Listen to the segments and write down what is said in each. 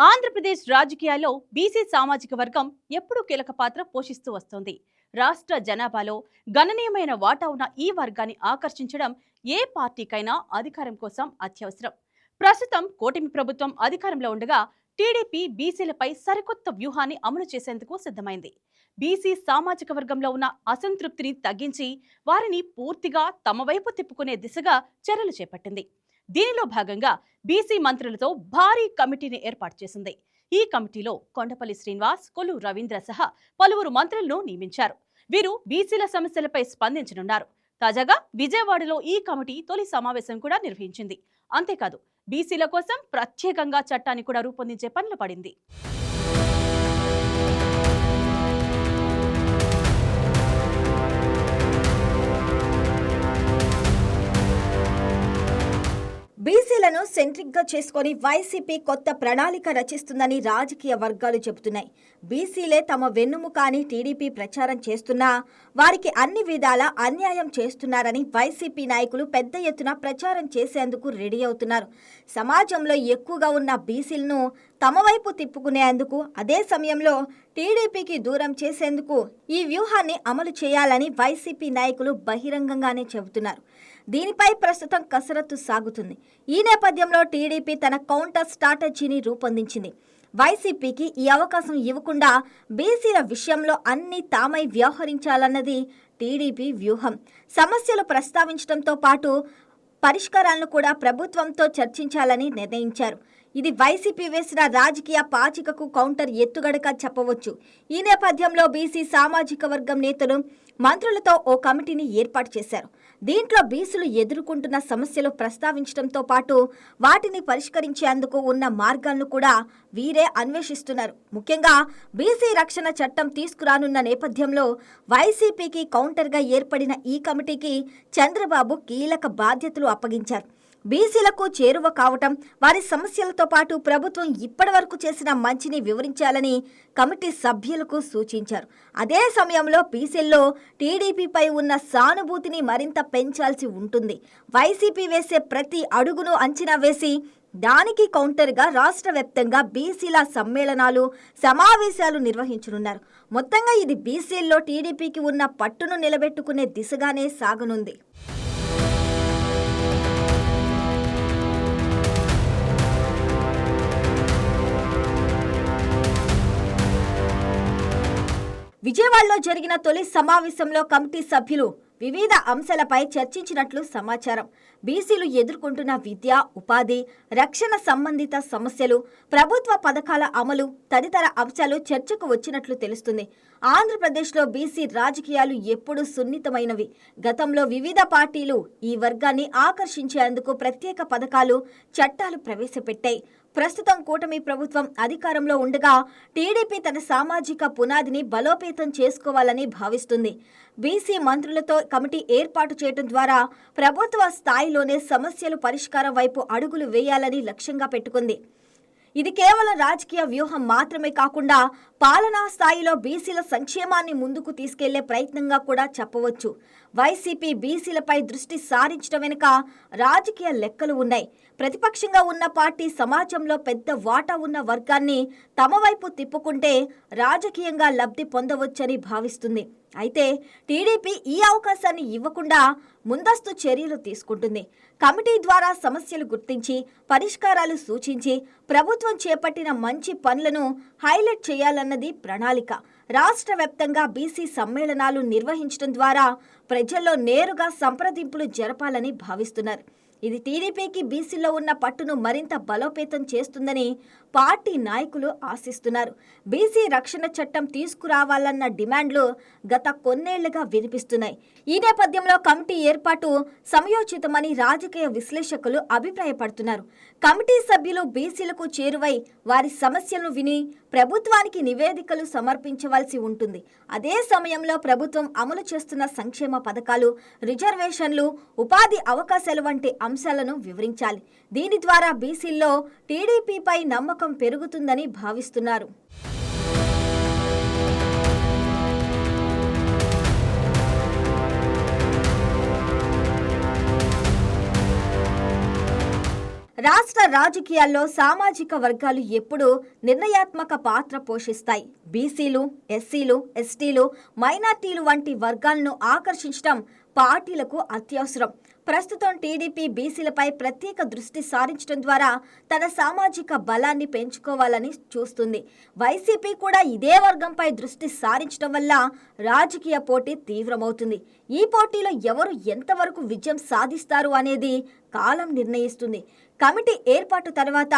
ఆంధ్రప్రదేశ్ రాజకీయాల్లో బీసీ సామాజిక వర్గం ఎప్పుడూ కీలక పాత్ర పోషిస్తూ వస్తోంది. రాష్ట్ర జనాభాలో గణనీయమైన వాటా ఉన్న ఈ వర్గాన్ని ఆకర్షించడం ఏ పార్టీకైనా అధికారం కోసం అత్యవసరం. ప్రస్తుతం కూటమి ప్రభుత్వం అధికారంలో ఉండగా టీడీపీ బీసీలపై సరికొత్త వ్యూహాన్ని అమలు చేసేందుకు సిద్ధమైంది. బీసీ సామాజిక వర్గంలో ఉన్న అసంతృప్తిని తగ్గించి వారిని పూర్తిగా తమ వైపు తిప్పుకునే దిశగా చర్యలు చేపట్టింది. దీనిలో భాగంగా బీసీ మంత్రులతో భారీ కమిటీని ఏర్పాటు చేసింది. ఈ కమిటీలో కొండపల్లి శ్రీనివాస్, కొల్లు రవీంద్ర సహా పలువురు మంత్రులను నియమించారు. వీరు బీసీల సమస్యలపై స్పందించనున్నారు. తాజాగా విజయవాడలో ఈ కమిటీ తొలి సమావేశం కూడా నిర్వహించింది. అంతేకాదు బీసీల కోసం ప్రత్యేకంగా చట్టాన్ని కూడా రూపొందించే పనిలో పడింది. బీసీలను సెంట్రిక్గా చేసుకొని వైసీపీ కొత్త ప్రణాళిక రచిస్తుందని రాజకీయ వర్గాలు చెబుతున్నాయి. బీసీలే తమ వెన్నుముక అని టీడీపీ ప్రచారం చేస్తున్నా వారికి అన్ని విధాల అన్యాయం చేస్తున్నారని వైసీపీ నాయకులు పెద్ద ఎత్తున ప్రచారం చేసేందుకు రెడీ అవుతున్నారు. సమాజంలో ఎక్కువగా ఉన్న బీసీలను తమ వైపు తిప్పుకునేందుకు, అదే సమయంలో టీడీపీకి దూరం చేసేందుకు ఈ వ్యూహాన్ని అమలు చేయాలని వైసీపీ నాయకులు బహిరంగంగానే చెబుతున్నారు. దీనిపై ప్రస్తుతం కసరత్తు సాగుతుంది. ఈ నేపథ్యంలో టీడీపీ తన కౌంటర్ స్ట్రాటజీని రూపొందించింది. వైసీపీకి ఈ అవకాశం ఇవ్వకుండా బీసీల విషయంలో అన్ని తామై వ్యవహరించాలన్నది టీడీపీ వ్యూహం. సమస్యలు ప్రస్తావించడంతో పాటు పరిష్కారాలను కూడా ప్రభుత్వంతో చర్చించాలని నిర్ణయించారు. ఇది వైసీపీ వేసిన రాజకీయ పాచికకు కౌంటర్ ఎత్తుగడగా చెప్పవచ్చు. ఈ నేపథ్యంలో బీసీ సామాజిక వర్గం నేతలు మంత్రులతో ఓ కమిటీని ఏర్పాటు చేశారు. దీంట్లో బీసీలు ఎదుర్కొంటున్న సమస్యలు ప్రస్తావించడంతో పాటు వాటిని పరిష్కరించేందుకు ఉన్న మార్గాలను కూడా వీరే అన్వేషిస్తున్నారు. ముఖ్యంగా బీసీ రక్షణ చట్టం తీసుకురానున్న నేపథ్యంలో వైసీపీకి కౌంటర్గా ఏర్పడిన ఈ కమిటీకి చంద్రబాబు కీలక బాధ్యతలు అప్పగించారు. బీసీలకు చేరువ కావటం, వారి సమస్యలతో పాటు ప్రభుత్వం ఇప్పటివరకు చేసిన మంచిని వివరించాలని కమిటీ సభ్యులకు సూచించారు. అదే సమయంలో బీసీల్లో టీడీపీపై ఉన్న సానుభూతిని మరింత పెంచాల్సి ఉంటుంది. వైసీపీ వేసే ప్రతి అడుగును అంచనా వేసి దానికి కౌంటర్గా రాష్ట్ర వ్యాప్తంగా బీసీల సమ్మేళనాలు, సమావేశాలు నిర్వహించనున్నారు. మొత్తంగా ఇది బీసీల్లో టీడీపీకి ఉన్న పట్టును నిలబెట్టుకునే దిశగానే సాగనుంది. విజయవాడలో జరిగిన తొలి సమావేశంలో కమిటీ సభ్యులు వివిధ అంశాలపై చర్చించినట్లు సమాచారం. బీసీలు ఎదుర్కొంటున్న విద్య, ఉపాధి, రక్షణ సంబంధిత సమస్యలు, ప్రభుత్వ పథకాల అమలు తదితర అంశాలు చర్చకు వచ్చినట్లు తెలుస్తుంది. ఆంధ్రప్రదేశ్లో బీసీ రాజకీయాలు ఎప్పుడూ సున్నితమైనవి. గతంలో వివిధ పార్టీలు ఈ వర్గాన్ని ఆకర్షించేందుకు ప్రత్యేక పథకాలు, చట్టాలు ప్రవేశపెట్టాయి. ప్రస్తుతం కూటమి ప్రభుత్వం అధికారంలో ఉండగా టీడీపీ తన సామాజిక పునాదిని బలోపేతం చేసుకోవాలని భావిస్తుంది. బీసీ మంత్రులతో కమిటీ ఏర్పాటు చేయడం ద్వారా ప్రభుత్వ స్థాయిలోనే సమస్యలు పరిష్కారం వైపు అడుగులు వేయాలని లక్ష్యంగా పెట్టుకుంది. ఇది కేవలం రాజకీయ వ్యూహం మాత్రమే కాకుండా పాలనా స్థాయిలో బీసీల సంక్షేమాన్ని ముందుకు తీసుకెళ్లే ప్రయత్నంగా కూడా చెప్పవచ్చు. వైసీపీ బీసీలపై దృష్టి సారించడం వెనుక రాజకీయ లెక్కలు ఉన్నాయి. ప్రతిపక్షంగా ఉన్న పార్టీ సమాజంలో పెద్ద వాటా ఉన్న వర్గాన్ని తమ వైపు తిప్పుకుంటే రాజకీయంగా లబ్ధి పొందవచ్చని భావిస్తుంది. అయితే టీడీపీ ఈ అవకాశాన్ని ఇవ్వకుండా ముందస్తు చర్యలు తీసుకుంటుంది. కమిటీ ద్వారా సమస్యలు గుర్తించి పరిష్కారాలు సూచించి ప్రభుత్వం చేపట్టిన మంచి పనులను హైలైట్ చేయాలన్నది ప్రణాళిక. రాష్ట్ర వ్యాప్తంగా బీసీ సమ్మేళనాలు నిర్వహించడం ద్వారా ప్రజల్లో నేరుగా సంప్రదింపులు జరపాలని భావిస్తున్నారు. ఇది టీడీపీకి బీసీలో ఉన్న పట్టును మరింత బలోపేతం చేస్తుందని పార్టీ నాయకులు ఆశిస్తున్నారు. బీసీ రక్షణ చట్టం తీసుకురావాలన్న డిమాండ్లు గత కొన్నేళ్లుగా వినిపిస్తున్నాయి. ఈ నేపథ్యంలో కమిటీ ఏర్పాటు సమయోచితమని రాజకీయ విశ్లేషకులు అభిప్రాయపడుతున్నారు. కమిటీ సభ్యులు బీసీలకు చేరువై వారి సమస్యలను విని ప్రభుత్వానికి నివేదికలు సమర్పించవలసి ఉంటుంది. అదే సమయంలో ప్రభుత్వం అమలు చేస్తున్న సంక్షేమ పథకాలు, రిజర్వేషన్లు, ఉపాధి అవకాశాలు వంటి అంశాలను వివరించాలి. దీని ద్వారా బీసీల్లో టీడీపీపై నమ్మకం పెరుగుతుందని భావిస్తున్నారు. రాష్ట్ర రాజకీయాల్లో సామాజిక వర్గాలు ఎప్పుడూ నిర్ణయాత్మక పాత్ర పోషిస్తాయి. బీసీలు, ఎస్సీలు, ఎస్టీలు, మైనార్టీలు వంటి వర్గాలను ఆకర్షించడం పార్టీలకు అత్యవసరం. ప్రస్తుతం టీడీపీ బీసీలపై ప్రత్యేక దృష్టి సారించడం ద్వారా తన సామాజిక బలాన్ని పెంచుకోవాలని చూస్తుంది. వైసీపీ కూడా ఇదే వర్గంపై దృష్టి సారించడం వల్ల రాజకీయ పోటీ తీవ్రమవుతుంది. ఈ పోటీలో ఎవరు ఎంతవరకు విజయం సాధిస్తారు అనేది కాలం నిర్ణయిస్తుంది. కమిటీ ఏర్పాటు తర్వాత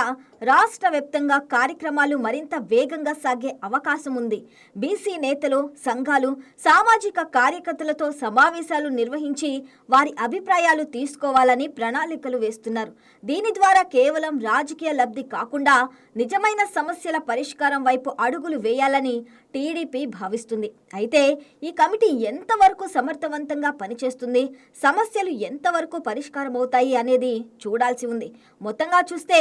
రాష్ట్ర వ్యాప్తంగా కార్యక్రమాలు మరింత వేగంగా సాగే అవకాశం ఉంది. బీసీ నేతలు, సంఘాలు, సామాజిక కార్యకర్తలతో సమావేశాలు నిర్వహించి వారి అభిప్రాయాలు తీసుకోవాలని ప్రణాళికలు వేస్తున్నారు. దీని ద్వారా కేవలం రాజకీయ లబ్ధి కాకుండా నిజమైన సమస్యల పరిష్కారం వైపు అడుగులు వేయాలని టీడీపీ భావిస్తుంది. అయితే ఈ కమిటీ ఎంతవరకు సమర్థవంతంగా పనిచేస్తుంది, సమస్యలు ఎంతవరకు పరిష్కారం అవుతాయి అనేది చూడాల్సి ఉంది. మొత్తంగా చూస్తే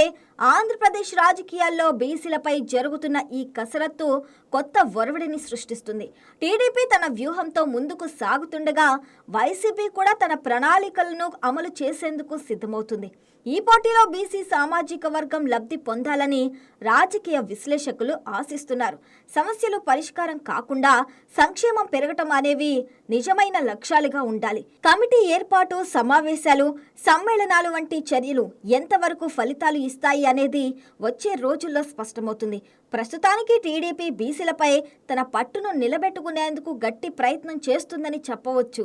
ఆంధ్రప్రదేశ్ రాజకీయాల్లో బీసీలపై జరుగుతున్న ఈ కసరత్తు కొత్త ఒరవడిని సృష్టిస్తుంది. టీడీపీ తన వ్యూహంతో ముందుకు సాగుతుండగా వైసీపీ కూడా తన ప్రణాళికలను అమలు చేసేందుకు సిద్ధమవుతుంది. ఈ పోటీలో బీసీ సామాజిక వర్గం లబ్ధి పొందాలని రాజకీయ విశ్లేషకులు ఆశిస్తున్నారు. సమస్యలు పరిష్కారం కాకుండా సంక్షేమం పెరగటం అనేవి నిజమైన లక్ష్యాలుగా ఉండాలి. కమిటీ ఏర్పాటు, సమావేశాలు, సమ్మేళనాలు వంటి చర్యలు ఎంతవరకు ఫలితాలు ఇస్తాయి అనేది వచ్చే రోజుల్లో స్పష్టమవుతుంది. ప్రస్తుతానికి టీడీపీ బీసీలపై తన పట్టును నిలబెట్టుకునేందుకు గట్టి ప్రయత్నం చేస్తుందని చెప్పవచ్చు.